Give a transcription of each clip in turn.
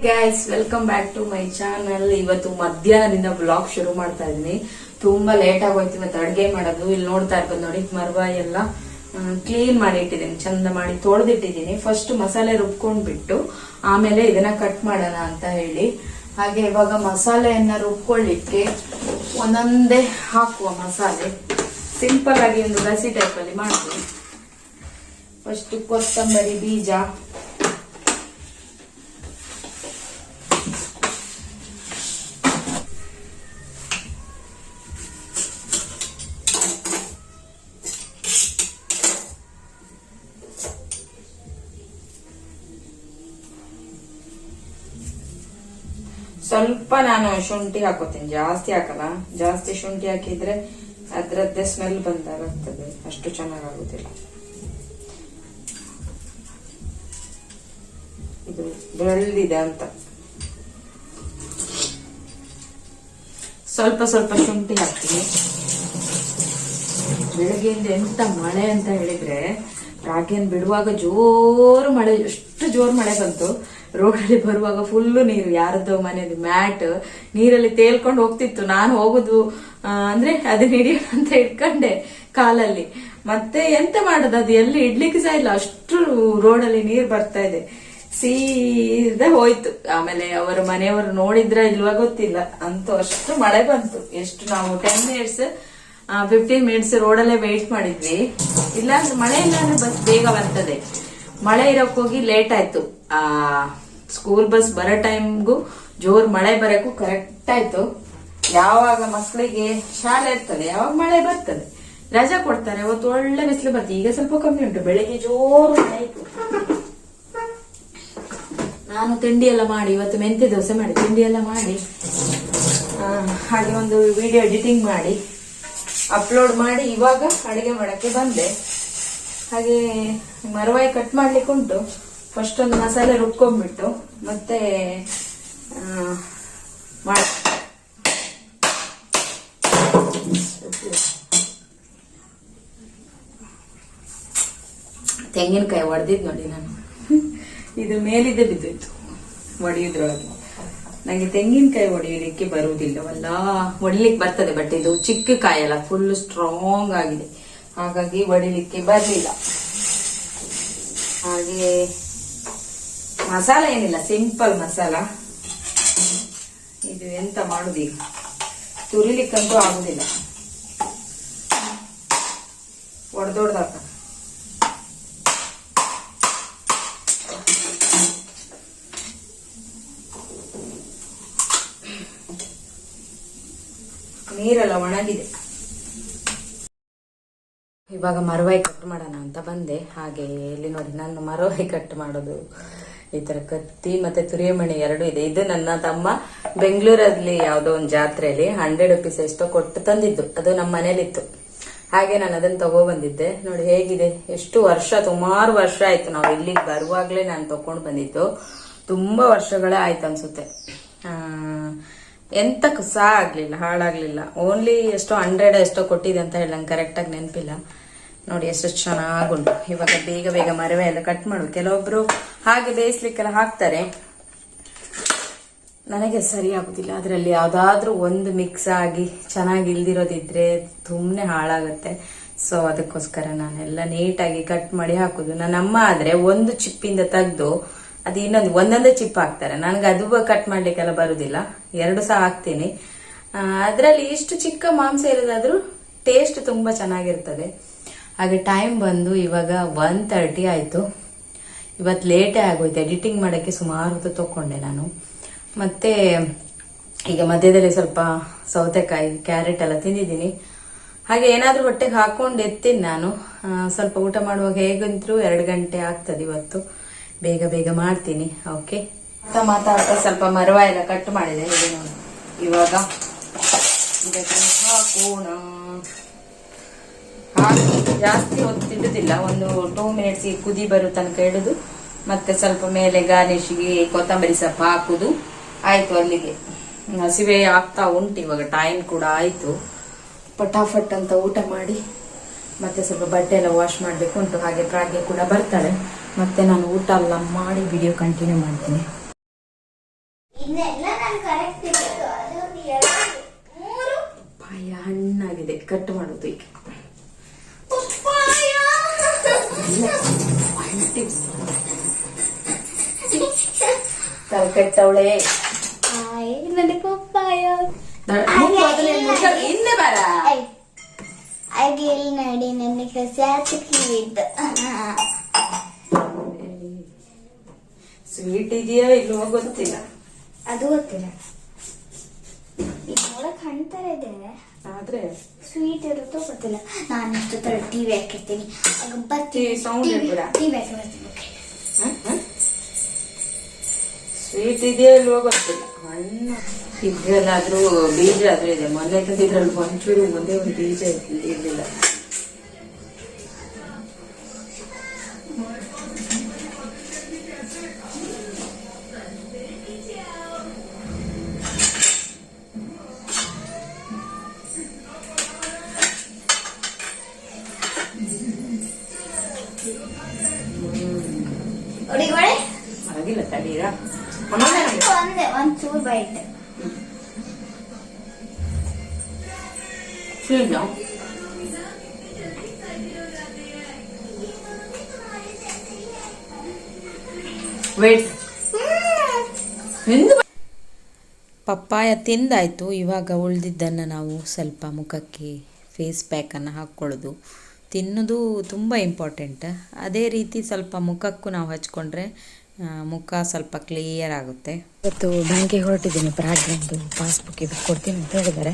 Guys, welcome back to my channel. ಇವತ್ತು ಮಧ್ಯಾಹ್ನದಿಂದ blog ಶುರು ಮಾಡ್ತಾ ಇದೀನಿ. ತುಂಬಾ ಲೇಟ್ ಆಗೋಯ್ತು ಇವತ್ತು ಅಡ್ಗೆ ಮಾಡೋದು. ಇಲ್ಲಿ ನೋಡ್ತಾ ಇರ್ಬೋದು ನೋಡಿ, ಮರ್ವ ಎಲ್ಲ ಕ್ಲೀನ್ ಮಾಡಿ ಇಟ್ಟಿದ್ದೀನಿ, ಚಂದ ಮಾಡಿ ತೊಳೆದಿಟ್ಟಿದ್ದೀನಿ. ಫಸ್ಟ್ ಮಸಾಲೆ ರುಬ್ಕೊಂಡ್ಬಿಟ್ಟು ಆಮೇಲೆ ಇದನ್ನ ಕಟ್ ಮಾಡೋಣ ಅಂತ ಹೇಳಿ. ಹಾಗೆ ಇವಾಗ ಮಸಾಲೆಯನ್ನ ರುಬ್ಕೊಳ್ಳಿಕ್ಕೆ ಒಂದೊಂದೇ ಹಾಕುವ ಮಸಾಲೆ ಸಿಂಪಲ್ ಆಗಿ ಒಂದು ಲಸಿ ಟೈಪ್ ಅಲ್ಲಿ ಮಾಡ್ತೀನಿ. ಫಸ್ಟ್ ಕೊತ್ತಂಬರಿ ಬೀಜ, ಸ್ವಲ್ಪ ನಾನು ಶುಂಠಿ ಹಾಕೋತೀನಿ, ಜಾಸ್ತಿ ಹಾಕಲ್ಲ. ಜಾಸ್ತಿ ಶುಂಠಿ ಹಾಕಿದ್ರೆ ಅದ್ರದ್ದೇ ಸ್ಮೆಲ್ ಬಂದಾಗ್ತದೆ, ಅಷ್ಟು ಚೆನ್ನಾಗಾಗುದಿಲ್ಲ. ಇದು ಬೆಳ್ದಿದೆ ಅಂತ ಸ್ವಲ್ಪ ಸ್ವಲ್ಪ ಶುಂಠಿ ಹಾಕ್ತೀನಿ. ಬೆಳಗ್ಗೆಯಿಂದ ಎಂತ ಮಳೆ ಅಂತ ಹೇಳಿದ್ರೆ, ರಾಗಿಯನ್ನು ಬಿಡುವಾಗ ಜೋರು ಮಳೆ, ಎಷ್ಟು ಜೋರು ಮಳೆ ಬಂತು. ರೋಡಲ್ಲಿ ಬರುವಾಗ ಫುಲ್ಲು ನೀರು, ಯಾರದ್ದು ಮನೆಯದು ಮ್ಯಾಟ್ ನೀರಲ್ಲಿ ತೇಲ್ಕೊಂಡು ಹೋಗ್ತಿತ್ತು. ನಾನು ಹೋಗುದು ಅಂದ್ರೆ ಅದನ್ನ ಹಿಡಿಯೋಣ ಅಂತ ಇಟ್ಕೊಂಡೆ ಕಾಲಲ್ಲಿ. ಮತ್ತೆ ಎಂತ ಮಾಡೋದು, ಅದು ಎಲ್ಲಿ ಇಡ್ಲಿಕ್ಕೆ ಸಹ ಇಲ್ಲ, ಅಷ್ಟು ರೋಡಲ್ಲಿ ನೀರು ಬರ್ತಾ ಇದೆ. ಸೀದಾ ಹೋಯ್ತು. ಆಮೇಲೆ ಅವರ ಮನೆಯವರು ನೋಡಿದ್ರ ಇಲ್ವಾ ಗೊತ್ತಿಲ್ಲ, ಅಂತೂ ಅಷ್ಟು ಮಳೆ ಬಂತು. ಎಷ್ಟು ನಾವು 10 ಮಿನಿಟ್ಸ್ 15 ಮಿನಿಟ್ಸ್ ರೋಡಲ್ಲೇ ವೆಯ್ಟ್ ಮಾಡಿದ್ವಿ. ಇಲ್ಲಾಂದ್ರೆ ಮಳೆ ಇಲ್ಲ ಅಂದ್ರೆ ಬಸ್ ಬೇಗ ಬರ್ತದೆ. ಮಳೆ ಇರೋಕ್ ಹೋಗಿ ಲೇಟ್ ಆಯ್ತು. ಸ್ಕೂಲ್ ಬಸ್ ಬರೋ ಟೈಮ್ಗೂ ಜೋರ್ ಮಳೆ ಬರಕ್ಕೂ ಕರೆಕ್ಟ್ ಆಯ್ತು. ಯಾವಾಗ ಮಕ್ಕಳಿಗೆ ಶಾಲೆ ಇರ್ತದೆ, ಯಾವಾಗ ಮಳೆ ಬರ್ತದೆ, ರಜಾ ಕೊಡ್ತಾರೆ, ಅವತ್ತು ಒಳ್ಳೆ ಬಿಸಿಲು ಬರ್ತದೆ. ಈಗ ಸ್ವಲ್ಪ ಕಮ್ಮಿ ಉಂಟು, ಬೆಳಿಗ್ಗೆ ಜೋರು ಮಳೆ ಇತ್ತು. ನಾನು ತಿಂಡಿ ಎಲ್ಲ ಮಾಡಿ, ಇವತ್ತು ಮೆಂತ್ಯ ದೋಸೆ ಮಾಡಿ ತಿಂಡಿ ಎಲ್ಲ ಮಾಡಿ, ಹಾಗೆ ಒಂದು ವಿಡಿಯೋ ಎಡಿಟಿಂಗ್ ಮಾಡಿ ಅಪ್ಲೋಡ್ ಮಾಡಿ ಇವಾಗ ಅಡಿಗೆ ಮಾಡಕ್ಕೆ ಬಂದೆ. ಹಾಗೆ ಮರವಾಯಿ ಕಟ್ ಮಾಡ್ಲಿಕ್ಕೆ ಉಂಟು. ಫಸ್ಟ್ ಒಂದು ಮಸಾಲೆ ರುಬ್ಕೊಂಡ್ಬಿಟ್ಟು ಮತ್ತೆ ತೆಂಗಿನಕಾಯಿ ಒಡೆದಿದ್ ನೋಡಿ ನಾನು. ಇದು ಮೇಲಿದೆ ಬಿದ್ದಿತ್ತು ಒಡೆಯುದ್ರೊಳಗೆ. ನಂಗೆ ತೆಂಗಿನಕಾಯಿ ಒಡೆಯೋದಿಕ್ಕೆ ಬರುವುದಿಲ್ಲವಲ್ಲ, ಒಡಿಲಿಕ್ಕೆ ಬರ್ತದೆ, ಬಟ್ ಇದು ಚಿಕ್ಕ ಕಾಯಲ್ಲ, ಫುಲ್ ಸ್ಟ್ರಾಂಗ್ ಆಗಿದೆ, ಹಾಗಾಗಿ ಒಡಿಲಿಕ್ಕೆ ಬರ್ಲಿಲ್ಲ. ಹಾಗೆ ಮಸಾಲ ಏನಿಲ್ಲ, ಸಿಂಪಲ್ ಮಸಾಲ. ಇದು ಎಂತ ಮಾಡುದೀಗ, ತುರಿಲಿಕ್ಕಂತೂ ಆಗುದಿಲ್ಲ, ಒಡೆದೊಡ್ದಾಕ. ನೀರೆಲ್ಲ ಒಣಗಿದೆ. ಇವಾಗ ಮರವಾಯಿ ಕಟ್ ಮಾಡೋಣ ಅಂತ ಬಂದೆ. ಹಾಗೆ ಇಲ್ಲಿ ನೋಡಿ, ನನ್ನ ಮರವಾಯಿ ಕಟ್ ಮಾಡೋದು ಈ ತರ ಕತ್ತಿ ಮತ್ತೆ ತುರಿಮಣಿ ಎರಡು ಇದೆ. ಇದು ನನ್ನ ತಮ್ಮ ಬೆಂಗಳೂರಲ್ಲಿ ಯಾವ್ದೋ ಒಂದು ಜಾತ್ರೆಯಲ್ಲಿ 100 rupees ಎಷ್ಟೋ ಕೊಟ್ಟು ತಂದಿದ್ದು, ಅದು ನಮ್ಮ ಮನೇಲಿತ್ತು. ಹಾಗೆ ನಾನು ಅದನ್ನ ತಗೋ ಬಂದಿದ್ದೆ. ನೋಡಿ ಹೇಗಿದೆ, ಎಷ್ಟು ವರ್ಷ, ಸುಮಾರು ವರ್ಷ ಆಯ್ತು. ನಾವು ಇಲ್ಲಿಗೆ ಬರುವಾಗ್ಲೇ ನಾನು ತಗೊಂಡು ಬಂದಿದ್ದು, ತುಂಬಾ ವರ್ಷಗಳೇ ಆಯ್ತು ಅನ್ಸುತ್ತೆ. ಎಂತಕ್ಕೂ ಸಹ ಆಗ್ಲಿಲ್ಲ, ಹಾಳಾಗ್ಲಿಲ್ಲ. ಓನ್ಲಿ ಎಷ್ಟೋ 100 ಎಷ್ಟೋ ಕೊಟ್ಟಿದೆ ಅಂತ ಹೇಳಿ ನಂಗೆ ಕರೆಕ್ಟ್ ಆಗಿ ನೆನಪಿಲ್ಲ. ನೋಡಿ ಎಷ್ಟು ಚೆನ್ನಾಗುಂಟು. ಇವಾಗ ಬೇಗ ಬೇಗ ಮರವೆ ಎಲ್ಲ ಕಟ್ ಮಾಡು. ಕೆಲವೊಬ್ರು ಹಾಗೆ ಬೇಯಿಸ್ಲಿಕ್ಕೆಲ್ಲ ಹಾಕ್ತಾರೆ, ನನಗೆ ಸರಿ ಆಗುದಿಲ್ಲ. ಅದರಲ್ಲಿ ಯಾವ್ದಾದ್ರೂ ಒಂದು ಮಿಕ್ಸ್ ಆಗಿ ಚೆನ್ನಾಗಿ ಇಲ್ದಿರೋದಿದ್ರೆ ಸುಮ್ನೆ ಹಾಳಾಗುತ್ತೆ. ಸೊ ಅದಕ್ಕೋಸ್ಕರ ನಾನೆಲ್ಲ ನೀಟಾಗಿ ಕಟ್ ಮಾಡಿ ಹಾಕುದು. ನನ್ನ ಅಮ್ಮ ಆದ್ರೆ ಒಂದು ಚಿಪ್ಪಿಂದ ತೆಗ್ದು ಅದು ಒಂದೊಂದೇ ಚಿಪ್ ಹಾಕ್ತಾರೆ. ನನಗೆ ಅದು ಕಟ್ ಮಾಡ್ಲಿಕ್ಕೆಲ್ಲ ಬರುದಿಲ್ಲ, 2 ಸಹ ಹಾಕ್ತೀನಿ. ಅದರಲ್ಲಿ ಇಷ್ಟು ಚಿಕ್ಕ ಮಾಂಸ ಇರೋದಾದ್ರೂ ಟೇಸ್ಟ್ ತುಂಬಾ ಚೆನ್ನಾಗಿರ್ತದೆ. ಹಾಗೆ ಟೈಮ್ ಬಂದು ಇವಾಗ 1:30 ಆಯ್ತು. ಇವತ್ತು ಲೇಟೇ ಆಗೋಯ್ತು, ಎಡಿಟಿಂಗ್ ಮಾಡಕ್ಕೆ ಸುಮಾರು ಹೊತ್ತು ತಕೊಂಡೆ ನಾನು. ಮತ್ತೆ ಈಗ ಮಧ್ಯದಲ್ಲಿ ಸ್ವಲ್ಪ ಸೌತೆಕಾಯಿ, ಕ್ಯಾರೆಟ್ ಎಲ್ಲ ತಿಂದಿದ್ದೀನಿ. ಹಾಗೆ ಏನಾದ್ರೂ ಹೊಟ್ಟೆಗೆ ಹಾಕೊಂಡು ಎತ್ತೀನಿ ನಾನು. ಸ್ವಲ್ಪ ಊಟ ಮಾಡುವಾಗ ಹೇಗಂತರೂ 2 ಗಂಟೆ ಆಗ್ತದೆ ಇವತ್ತು. ಬೇಗ ಬೇಗ ಮಾಡ್ತೀನಿ. ಓಕೆ, ಮಾತಾಡ್ತಾ ಸ್ವಲ್ಪ ಮರವ ಎಲ್ಲ ಕಟ್ ಮಾಡಿದೆ. ಇವಾಗ ಇದಕ್ಕೆ ಹಾಕೋಣ. ಜಾಸ್ತಿ ಹೊತ್ತು ಇಡುದಿಲ್ಲ, ಒಂದು 2 ಮಿನಿಟ್ಸ್ ಕುದಿ ಬರೋ ತನಕ ಇಡುದು. ಮತ್ತೆ ಸ್ವಲ್ಪ ಮೇಲೆ ಗಾರ್ನಿಶ್ಗೆ ಕೊತ್ತಂಬರಿ ಸೊಪ್ಪು ಹಾಕುದು. ಆಯ್ತು, ಅಲ್ಲಿಗೆ ಹಸಿವೆ ಆಗ್ತಾ ಉಂಟು. ಇವಾಗ ಟೈಮ್ ಕೂಡ ಆಯ್ತು. ಪಟಾಫಟ್ ಅಂತ ಊಟ ಮಾಡಿ ಮತ್ತೆ ಸ್ವಲ್ಪ ಬಟ್ಟೆ ಎಲ್ಲ ವಾಶ್ ಮಾಡ್ಬೇಕು ಉಂಟು. ಹಾಗೆ ಪ್ರಾಗ್ಯ ಕೂಡ ಬರ್ತಾಳೆ. ಮತ್ತೆ ನಾನು ಊಟ ಎಲ್ಲ ಮಾಡಿ ವಿಡಿಯೋ ಕಂಟಿನ್ಯೂ ಮಾಡ್ತೀನಿ. ಹಣ್ಣಾಗಿದೆ, ಕಟ್ ಮಾಡೋದು ಈಗ. ತಲೆಕೆಟ್ಟವಳೆ ನನಗೆ ಪಪ್ಪಾಯ ಇನ್ನು ಬರ ಹಾಗೆ ಇಲ್ಲಿ ನೋಡಿ ನನಗೆ ಕಿವಿದ್ದು ಸ್ವೀಟ್ ಇದೆಯಾ ಇಲ್ವೋ ಗೊತ್ತಿಲ್ಲ, ಅದು ಗೊತ್ತಿಲ್ಲ. ಈಗ ನೋಡಕ್ ಹಣ್ತರ ಇದೆ ಆದ್ರೆ ಸ್ವೀಟ್ ಇರುತ್ತೋ ಗೊತ್ತಿಲ್ಲ. ನಾನು ಇಷ್ಟು ತರ ಟಿವಿ ಹಾಕಿರ್ತೀನಿ, ಸೌಂಡ್ ಇರ್ಬೇಡ. ಟಿವಿ ಹಾಕಿ ಬರ್ತೀನಿ. ಸ್ವೀಟ್ ಇದೆಯಾ ಇಲ್ವೋ ಗೊತ್ತಿಲ್ಲ. ಹಣ್ಣು ಇದ್ರಲ್ಲಾದ್ರೂ ಬೀಜ ಆದ್ರೂ ಇದೆ. ಮೊನ್ನೆ ತಂದಿದ್ರಲ್ಲಿ ಒಂಚೂರು ಮುಂದೆ ಒಂದು ಬೀಜ ಇರ್ಲಿಲ್ಲ. ಆಗಿಲ್ಲ ತಡೀರ ಒಂಚೂರು ಬೈಟ್ ವೇಟ್. ಪಪ್ಪಾಯ ತಿಂದಾಯ್ತು. ಇವಾಗ ಉಳಿದಿದ್ದನ್ನು ನಾವು ಸ್ವಲ್ಪ ಮುಖಕ್ಕೆ ಫೇಸ್ ಪ್ಯಾಕನ್ನು ಹಾಕ್ಕೊಳ್ಳೋದು. ತಿನ್ನೋದು ತುಂಬ ಇಂಪಾರ್ಟೆಂಟ್. ಅದೇ ರೀತಿ ಸ್ವಲ್ಪ ಮುಖಕ್ಕೂ ನಾವು ಹಚ್ಕೊಂಡ್ರೆ ಮುಖ ಸ್ವಲ್ಪ ಕ್ಲಿಯರ್ ಆಗುತ್ತೆ. ಇವತ್ತು ಬ್ಯಾಂಕಿಗೆ ಹೊರಟಿದ್ದೀನಿ. ಬ್ರಾಡ್ಲಿಂದು ಪಾಸ್ಬುಕ್ ಇದು ಕೊಡ್ತೀನಿ ಅಂತ ಹೇಳಿದ್ದಾರೆ.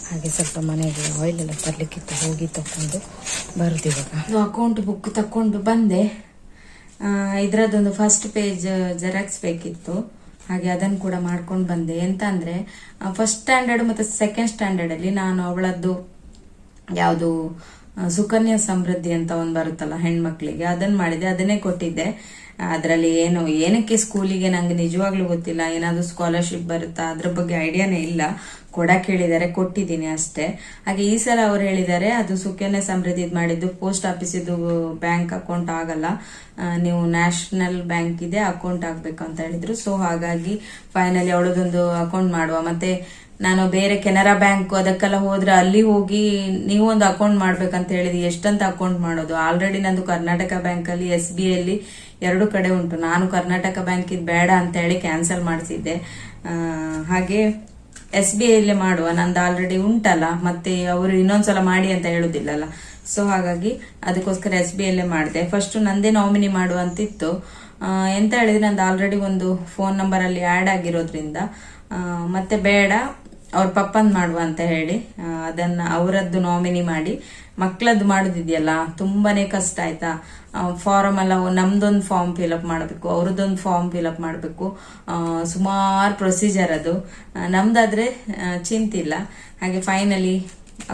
ಹಾಗೆ ಸ್ವಲ್ಪ ಮನೆಗೆ ಆಯಿಲ್ ಎಲ್ಲ ತರಲಿಕ್ಕಿತ್ತು, ಹೋಗಿ ತಗೊಂಡು ಬರೋದು. ಇವಾಗ ಅಕೌಂಟ್ ಬುಕ್ ತಗೊಂಡು ಬಂದೆ. ಇದರದ್ದೊಂದು ಫಸ್ಟ್ ಪೇಜ್ ಜೆರಾಕ್ಸ್ ಬೇಕಿತ್ತು, ಹಾಗೆ ಅದನ್ನು ಕೂಡ ಮಾಡ್ಕೊಂಡು ಬಂದೆ. ಎಂತ ಅಂದರೆ ಫಸ್ಟ್ ಸ್ಟ್ಯಾಂಡರ್ಡ್ ಮತ್ತು ಸೆಕೆಂಡ್ ಸ್ಟ್ಯಾಂಡರ್ಡಲ್ಲಿ ನಾನು ಅವಳದ್ದು ಯಾವುದು ಸುಕನ್ಯಾ ಸಮೃದ್ಧಿ ಅಂತ ಒಂದು ಬರುತ್ತಲ್ಲ ಹೆಣ್ಮಕ್ಳಿಗೆ, ಅದನ್ನು ಮಾಡಿದೆ, ಅದನ್ನೇ ಕೊಟ್ಟಿದ್ದೆ. ಅದರಲ್ಲಿ ಏನಕ್ಕೆ ಸ್ಕೂಲಿಗೆ ನಂಗೆ ನಿಜವಾಗ್ಲೂ ಗೊತ್ತಿಲ್ಲ. ಏನಾದರೂ ಸ್ಕಾಲರ್ಶಿಪ್ ಬರುತ್ತಾ ಅದ್ರ ಬಗ್ಗೆ ಐಡಿಯಾನೇ ಇಲ್ಲ. ಕೊಡಕ್ಕೆ ಹೇಳಿದ್ದಾರೆ, ಕೊಟ್ಟಿದ್ದೀನಿ ಅಷ್ಟೇ. ಹಾಗೆ ಈ ಸಲ ಅವ್ರು ಹೇಳಿದ್ದಾರೆ ಅದು ಸುಕನ್ಯಾ ಸಮೃದ್ಧಿ ಮಾಡಿದ್ದು ಪೋಸ್ಟ್ ಆಫೀಸಿದು ಬ್ಯಾಂಕ್ ಅಕೌಂಟ್ ಆಗಲ್ಲ, ನೀವು ನ್ಯಾಷನಲ್ ಬ್ಯಾಂಕ್ ಇದೆ ಅಕೌಂಟ್ ಆಗ್ಬೇಕು ಅಂತ ಹೇಳಿದ್ರು. ಸೊ ಹಾಗಾಗಿ ಫೈನಲಿ ಅವಳದೊಂದು ಅಕೌಂಟ್ ಮಾಡುವ. ಮತ್ತೆ ನಾನು ಬೇರೆ ಕೆನರಾ ಬ್ಯಾಂಕ್ ಅದಕ್ಕೆಲ್ಲ ಹೋದ್ರೆ ಅಲ್ಲಿ ಹೋಗಿ ನೀವು ಒಂದು ಅಕೌಂಟ್ ಮಾಡ್ಬೇಕಂತ ಹೇಳಿದ್ವಿ. ಎಷ್ಟಂತ ಅಕೌಂಟ್ ಮಾಡೋದು? ಆಲ್ರೆಡಿ ನಂದು ಕರ್ನಾಟಕ ಬ್ಯಾಂಕಲ್ಲಿ SBI ಅಲ್ಲಿ 2 ಕಡೆ ಉಂಟು. ನಾನು ಕರ್ನಾಟಕ ಬ್ಯಾಂಕ್ ಇದು ಬೇಡ ಅಂತ ಹೇಳಿ ಕ್ಯಾನ್ಸಲ್ ಮಾಡಿಸಿದ್ದೆ. ಹಾಗೆ SBI ಅಲ್ಲೇ ಮಾಡುವ, ನಂದು ಆಲ್ರೆಡಿ ಉಂಟಲ್ಲ, ಮತ್ತೆ ಅವರು ಇನ್ನೊಂದ್ಸಲ ಮಾಡಿ ಅಂತ ಹೇಳುದಿಲ್ಲಲ್ಲ. ಸೊ ಹಾಗಾಗಿ ಅದಕ್ಕೋಸ್ಕರ SBI ಅಲ್ಲೇ ಮಾಡಿದೆ. ಫಸ್ಟ್ ನಂದೇ ನಾಮಿನಿ ಮಾಡುವಂತಿತ್ತು. ಎಂತ ಹೇಳಿದ್ರೆ ನಂದು ಆಲ್ರೆಡಿ ಒಂದು ಫೋನ್ ನಂಬರ್ ಅಲ್ಲಿ ಆಡ್ ಆಗಿರೋದ್ರಿಂದ ಮತ್ತೆ ಬೇಡ ಅವ್ರ ಪಪ್ಪಂದ್ ಮಾಡುವ ಅಂತ ಹೇಳಿ ಅದನ್ನ ಅವರದ್ದು ನಾಮಿನಿ ಮಾಡಿ. ಮಕ್ಕಳದ್ದು ಮಾಡುದಿದೆಯಲ್ಲ ತುಂಬಾನೇ ಕಷ್ಟ ಆಯ್ತಾ. ಫಾರಮ್ ಎಲ್ಲ ನಮ್ದೊಂದು ಫಾರ್ಮ್ ಫಿಲಪ್ ಮಾಡಬೇಕು, ಅವ್ರದ್ದೊಂದು ಫಾರ್ಮ್ ಫಿಲಪ್ ಮಾಡಬೇಕು, ಸುಮಾರು ಪ್ರೊಸೀಜರ್ ಅದು. ನಮ್ದಾದ್ರೆ ಚಿಂತಿಲ್ಲ. ಹಾಗೆ ಫೈನಲಿ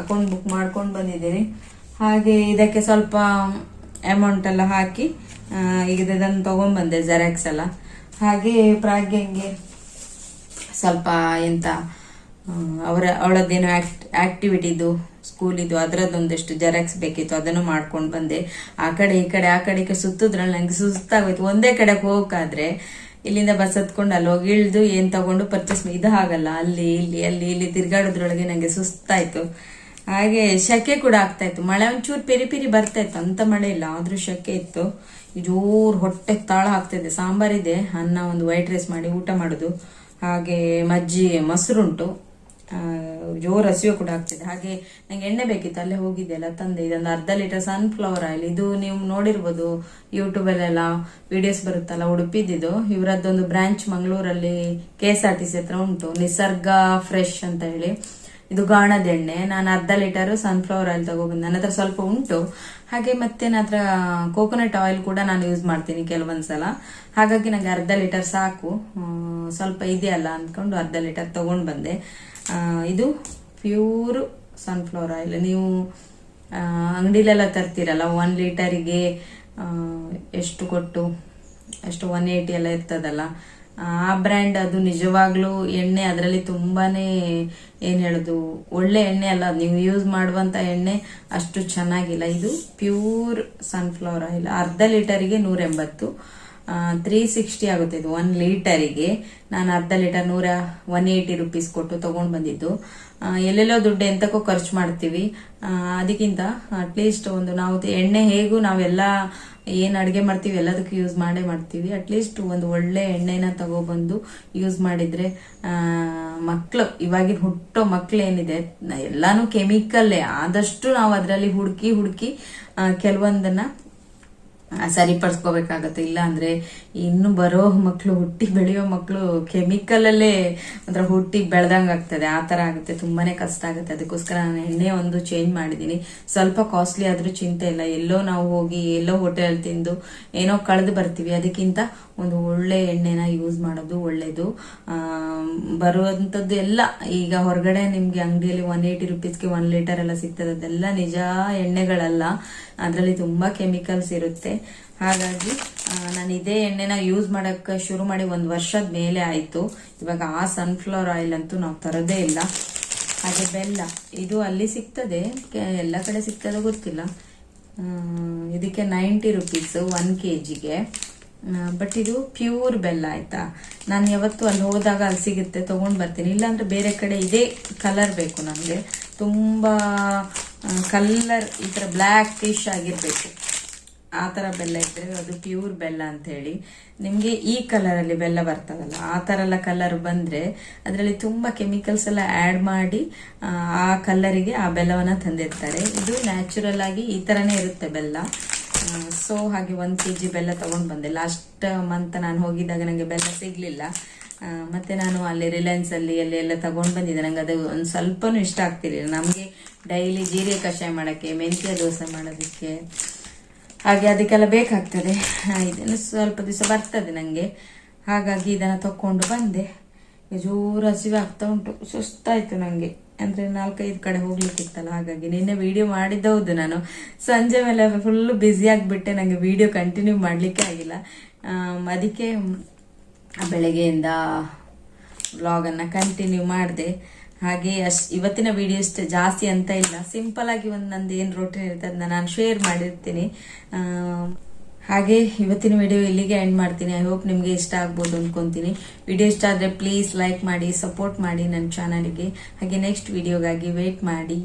ಅಕೌಂಟ್ ಬುಕ್ ಮಾಡ್ಕೊಂಡು ಬಂದಿದ್ದೀನಿ. ಹಾಗೆ ಇದಕ್ಕೆ ಸ್ವಲ್ಪ ಅಮೌಂಟ್ ಎಲ್ಲ ಹಾಕಿ ಈಗ ಇದನ್ನು ತಗೊಂಡ್ಬಂದೆ ಜೆರಾಕ್ಸ್ ಎಲ್ಲ. ಹಾಗೆ ಪ್ರಾಗ್ಯಂಗೆ ಸ್ವಲ್ಪ ಎಂತ ಅವಳದ್ದೇನೋ ಆಕ್ಟಿವಿಟಿದು ಸ್ಕೂಲಿದು ಅದರದ್ದೊಂದಷ್ಟು ಜೆರಾಕ್ಸ್ ಬೇಕಿತ್ತು, ಅದನ್ನು ಮಾಡ್ಕೊಂಡು ಬಂದೆ. ಆ ಕಡೆ ಈ ಕಡೆ ಸುತ್ತಿದ್ರಲ್ಲಿ ನಂಗೆ ಸುಸ್ತಾಗೋಯ್ತು. ಒಂದೇ ಕಡೆಗೆ ಹೋಗಕ್ಕಾದ್ರೆ ಇಲ್ಲಿಂದ ಬಸ್ ಹತ್ಕೊಂಡು ಅಲ್ಲಿ ಹೋಗಿ ಇಳಿದು ಏನ್ ತಗೊಂಡು ಪರ್ಚೇಸ್ ಇದು ಆಗಲ್ಲ. ಅಲ್ಲಿ ತಿರ್ಗಾಡೋದ್ರೊಳಗೆ ನಂಗೆ ಸುಸ್ತಾಯ್ತು. ಹಾಗೆ ಶೆಕೆ ಕೂಡ ಆಗ್ತಾ ಇತ್ತು. ಮಳೆ ಒಂಚೂರು ಪೆರಿ ಬರ್ತಾ ಇತ್ತು, ಅಂತ ಮಳೆ ಇಲ್ಲ, ಆದ್ರೂ ಶೆಕೆ ಇತ್ತು. ಜೋರ್ ಹೊಟ್ಟೆ ತಾಳ ಆಗ್ತಿದೆ. ಸಾಂಬಾರಿದೆ, ಅನ್ನ ಒಂದು ವೈಟ್ ರೈಸ್ ಮಾಡಿ ಊಟ ಮಾಡೋದು. ಹಾಗೆ ಮೊಸರುಂಟು, ಜೋರ್ ಹಸಿವೆ ಕೂಡ ಆಗ್ತಿದೆ. ಹಾಗೆ ನಂಗೆ ಎಣ್ಣೆ ಬೇಕಿತ್ತು, ಅಲ್ಲೇ ಹೋಗಿದ್ದೆಲ್ಲ ತಂದೆ. ಇದೊಂದು 1/2 ಲೀಟರ್ ಸನ್ಫ್ಲವರ್ ಆಯಿಲ್. ಇದು ನೀವು ನೋಡಿರ್ಬೋದು ಯೂಟ್ಯೂಬಲ್ಲೆಲ್ಲ ವಿಡಿಯೋಸ್ ಬರುತ್ತಲ್ಲ ಉಡುಪಿದ್ದು. ಇವರದ್ದೊಂದು ಬ್ರಾಂಚ್ ಮಂಗಳೂರಲ್ಲಿ KSRTC ಹತ್ರ ಉಂಟು, ನಿಸರ್ಗ ಫ್ರೆಶ್ ಅಂತ ಹೇಳಿ. ಇದು ಗಾಣದ ಎಣ್ಣೆ. ನಾನು 1/2 ಲೀಟರ್ ಸನ್ಫ್ಲವರ್ ಆಯಿಲ್ ತಗೊಬಂದೆ. ನನ್ನ ಹತ್ರ ಸ್ವಲ್ಪ ಉಂಟು. ಹಾಗೆ ಮತ್ತೆ ನನ್ನ ಹತ್ರ ಕೋಕೋನಟ್ ಆಯಿಲ್ ಕೂಡ ನಾನು ಯೂಸ್ ಮಾಡ್ತೀನಿ ಕೆಲವೊಂದ್ಸಲ. ಹಾಗಾಗಿ ನಂಗೆ 1/2 ಲೀಟರ್ ಸಾಕು, ಸ್ವಲ್ಪ ಇದೆಯಲ್ಲ ಅಂದ್ಕೊಂಡು 1/2 ಲೀಟರ್ ತಗೊಂಡ್ ಬಂದೆ. ಇದು ಪ್ಯೂರ್ ಸನ್ಫ್ಲವರ್ ಆಯಿಲ್. ನೀವು ಅಂಗಡಿಲೆಲ್ಲ ತರ್ತೀರಲ್ಲ 1 ಲೀಟರಿಗೆ ಎಷ್ಟು ಕೊಟ್ಟು, ಎಷ್ಟು 180 ಎಲ್ಲ ಇರ್ತದಲ್ಲ, ಆ ಬ್ರ್ಯಾಂಡ್. ಅದು ನಿಜವಾಗ್ಲೂ ಎಣ್ಣೆ ಅದರಲ್ಲಿ ತುಂಬಾನೇ ಏನ್ ಹೇಳುದು, ಒಳ್ಳೆ ಎಣ್ಣೆ ಅಲ್ಲ. ನೀವು ಯೂಸ್ ಮಾಡುವಂತ ಎಣ್ಣೆ ಅಷ್ಟು ಚೆನ್ನಾಗಿಲ್ಲ. ಇದು ಪ್ಯೂರ್ ಸನ್ಫ್ಲವರ್ ಆಯಿಲ್. 1/2 ಲೀಟರಿಗೆ 180. 360 ಆಗುತ್ತೆ ಇದು 1 ಲೀಟರಿಗೆ. ನಾನು ಅರ್ಧ ಲೀಟರ್ 180 ರೂಪೀಸ್ ಕೊಟ್ಟು ತಗೊಂಡ್ ಬಂದಿದ್ದು. ಎಲ್ಲೆಲ್ಲೋ ದುಡ್ಡು ಎಂತಕ್ಕೂ ಖರ್ಚು ಮಾಡ್ತೀವಿ, ಅದಕ್ಕಿಂತ ಅಟ್ಲೀಸ್ಟ್ ಒಂದು ನಾವು ಎಣ್ಣೆ ಹೇಗೂ ನಾವೆಲ್ಲ ಏನ್ ಅಡ್ಗೆ ಮಾಡ್ತೀವಿ ಎಲ್ಲದಕ್ಕೂ ಯೂಸ್ ಮಾಡೇ ಮಾಡ್ತೀವಿ. ಅಟ್ಲೀಸ್ಟ್ ಒಂದು ಒಳ್ಳೆ ಎಣ್ಣೆನ ತಗೊಬಂದು ಯೂಸ್ ಮಾಡಿದ್ರೆ ಮಕ್ಳು ಇವಾಗಿನ ಹುಟ್ಟೋ ಮಕ್ಳು ಏನಿದೆ ಎಲ್ಲಾನು ಕೆಮಿಕಲ್ಲೇ. ಆದಷ್ಟು ನಾವು ಅದರಲ್ಲಿ ಹುಡುಕಿ ಕೆಲವೊಂದನ್ನ ಸರಿಪಡಿಸ್ಕೋಬೇಕಾಗತ್ತೆ. ಇಲ್ಲ ಅಂದ್ರೆ ಇನ್ನು ಬರೋ ಮಕ್ಕಳು, ಹುಟ್ಟಿ ಬೆಳೆಯೋ ಮಕ್ಕಳು ಕೆಮಿಕಲ್ ಅಲ್ಲೇ ಒಂಥರ ಹುಟ್ಟಿ ಬೆಳ್ದಂಗ್ ಆಗ್ತದೆ, ಆ ತರ ಆಗುತ್ತೆ. ತುಂಬಾನೇ ಕಷ್ಟ ಆಗುತ್ತೆ. ಅದಕ್ಕೋಸ್ಕರ ನಾನು ಎಣ್ಣೆ ಒಂದು ಚೇಂಜ್ ಮಾಡಿದೀನಿ. ಸ್ವಲ್ಪ ಕಾಸ್ಟ್ಲಿ ಆದ್ರೂ ಚಿಂತೆ ಇಲ್ಲ. ಎಲ್ಲೋ ನಾವು ಹೋಗಿ ಎಲ್ಲೋ ಹೋಟೆಲ್ ತಿಂದು ಏನೋ ಕಳೆದು ಬರ್ತೀವಿ, ಅದಕ್ಕಿಂತ ಒಂದು ಒಳ್ಳೆ ಎಣ್ಣೆನ ಯೂಸ್ ಮಾಡೋದು ಒಳ್ಳೇದು. ಬರುವಂತದ್ದು ಎಲ್ಲ ಈಗ ಹೊರಗಡೆ ನಿಮ್ಗೆ ಅಂಗಡಿಯಲ್ಲಿ 180 ರೂಪೀಸ್ಗೆ 1 ಲೀಟರ್ ಎಲ್ಲ ಸಿಗ್ತದೆ. ಅದೆಲ್ಲ ನಿಜ ಎಣ್ಣೆಗಳಲ್ಲ, ಅದರಲ್ಲಿ ತುಂಬಾ ಕೆಮಿಕಲ್ಸ್ ಇರುತ್ತೆ. ಹಾಗಾಗಿ ನಾನು ಇದೇ ಎಣ್ಣೆನ ಯೂಸ್ ಮಾಡಕ್ ಶುರು ಮಾಡಿ 1 ವರ್ಷದ ಮೇಲೆ ಆಯ್ತು. ಇವಾಗ ಆ ಸನ್ಫ್ಲವರ್ ಆಯಿಲ್ ಅಂತೂ ನಾವು ತರೋದೇ ಇಲ್ಲ. ಹಾಗೆ ಬೆಲ್ಲ, ಇದು ಅಲ್ಲಿ ಸಿಗ್ತದೆ, ಎಲ್ಲ ಕಡೆ ಸಿಗ್ತದೆ ಗೊತ್ತಿಲ್ಲ. ಇದಕ್ಕೆ 90 ರೂಪೀಸ್ 1 kgಗೆ. ಬಟ್ ಇದು ಪ್ಯೂರ್ ಬೆಲ್ಲ ಆಯ್ತಾ. ನಾನು ಯಾವತ್ತು ಅಲ್ಲಿ ಹೋದಾಗ ಅಲ್ಲಿ ಸಿಗುತ್ತೆ, ತಗೊಂಡ್ ಬರ್ತೀನಿ. ಇಲ್ಲಾಂದ್ರೆ ಬೇರೆ ಕಡೆ ಇದೇ ಕಲರ್ ಬೇಕು ನನಗೆ, ತುಂಬಾ ಕಲರ್ ಈ ತರ ಬ್ಲ್ಯಾಕ್ ಫಿಶ್ ಆಗಿರ್ಬೇಕು, ಆ ತರ ಬೆಲ್ಲ ಇದ್ರೆ ಅದು ಪ್ಯೂರ್ ಬೆಲ್ಲ ಅಂತ ಹೇಳಿ. ನಿಮ್ಗೆ ಈ ಕಲರ್ ಅಲ್ಲಿ ಬೆಲ್ಲ ಬರ್ತದಲ್ಲ, ಆ ತರ ಎಲ್ಲ ಕಲರ್ ಬಂದ್ರೆ ಅದರಲ್ಲಿ ತುಂಬಾ ಕೆಮಿಕಲ್ಸ್ ಎಲ್ಲ ಆಡ್ ಮಾಡಿ ಆ ಕಲರಿಗೆ ಆ ಬೆಲ್ಲವನ್ನ ತಂದಿರ್ತಾರೆ. ಇದು ನ್ಯಾಚುರಲ್ ಆಗಿ ಈ ತರನೇ ಇರುತ್ತೆ ಬೆಲ್ಲ. ಸೊ ಹಾಗೆ 1 kg ಬೆಲ್ಲ ತಗೊಂಡ್ ಬಂದೆ. ಲಾಸ್ಟ್ ಮಂತ್ ನಾನು ಹೋಗಿದ್ದಾಗ ನಂಗೆ ಬೆಲ್ಲ ಸಿಗ್ಲಿಲ್ಲ. ಮತ್ತೆ ನಾನು ಅಲ್ಲಿ ರಿಲಯನ್ಸ್ ಅಲ್ಲಿ ಎಲ್ಲ ತಗೊಂಡ್ ಬಂದಿದ್ದೆ. ನಂಗೆ ಅದು ಒಂದ್ ಸ್ವಲ್ಪನೂ ಇಷ್ಟ ಆಗ್ತಿರ್ಲಿಲ್ಲ. ನಮ್ಗೆ ಡೈಲಿ ಜೀರಿಗೆ ಕಷಾಯ ಮಾಡಕ್ಕೆ, ಮೆಂತ್ಯ ದೋಸೆ ಮಾಡೋದಕ್ಕೆ, ಹಾಗೆ ಅದಕ್ಕೆಲ್ಲ ಬೇಕಾಗ್ತದೆ. ಇದನ್ನು ಸ್ವಲ್ಪ ದಿವಸ ಬರ್ತದೆ ನಂಗೆ. ಹಾಗಾಗಿ ಇದನ್ನ ತಕೊಂಡು ಬಂದೆ. ಜೋರು ಹಸಿವೆ ಆಗ್ತಾ ಉಂಟು, ಸುಸ್ತಾಯ್ತು ನಂಗೆ. ಅಂದ್ರೆ 4-5 ಕಡೆ ಹೋಗ್ಲಿಕ್ಕಿತ್ತಲ್ಲ, ಹಾಗಾಗಿ ನಿನ್ನೆ ವಿಡಿಯೋ ಮಾಡಿದ್ದೌದು. ನಾನು ಸಂಜೆ ಮೇಲೆ ಫುಲ್ ಬ್ಯುಸಿ ಆಗ್ಬಿಟ್ಟೆ, ನಂಗೆ ವಿಡಿಯೋ ಕಂಟಿನ್ಯೂ ಮಾಡ್ಲಿಕ್ಕೆ ಆಗಿಲ್ಲ. ಅದಕ್ಕೆ ಬೆಳಗ್ಗೆಯಿಂದ ವ್ಲಾಗ್ ಅನ್ನ ಕಂಟಿನ್ಯೂ ಮಾಡಿದೆ. ಹಾಗೆ ಇವತ್ತಿನ ವಿಡಿಯೋ ಇಷ್ಟ ಜಾಸ್ತಿ ಅಂತ ಇಲ್ಲ, ಸಿಂಪಲ್ ಆಗಿ ಒಂದು ನಂದು ಏನ್ ರೋಟೀನ್ ಇರುತ್ತೆ ಅದನ್ನ ನಾನು ಶೇರ್ ಮಾಡಿರ್ತೀನಿ. ಹಾಗೆ ಇವತ್ತಿನ ವಿಡಿಯೋ ಇಲ್ಲಿಗೆ ಎಂಡ್ ಮಾಡ್ತೀನಿ. ಐ ಹೋಪ್ ನಿಮ್ಗೆ ಇಷ್ಟ ಆಗ್ಬೋದು ಅನ್ಕೊಂತೀನಿ. ವಿಡಿಯೋ ಇಷ್ಟ ಆದ್ರೆ ಪ್ಲೀಸ್ ಲೈಕ್ ಮಾಡಿ, ಸಪೋರ್ಟ್ ಮಾಡಿ ನನ್ನ ಚಾನಲ್ಗೆ. ಹಾಗೆ ನೆಕ್ಸ್ಟ್ ವಿಡಿಯೋಗಾಗಿ ವೇಟ್ ಮಾಡಿ.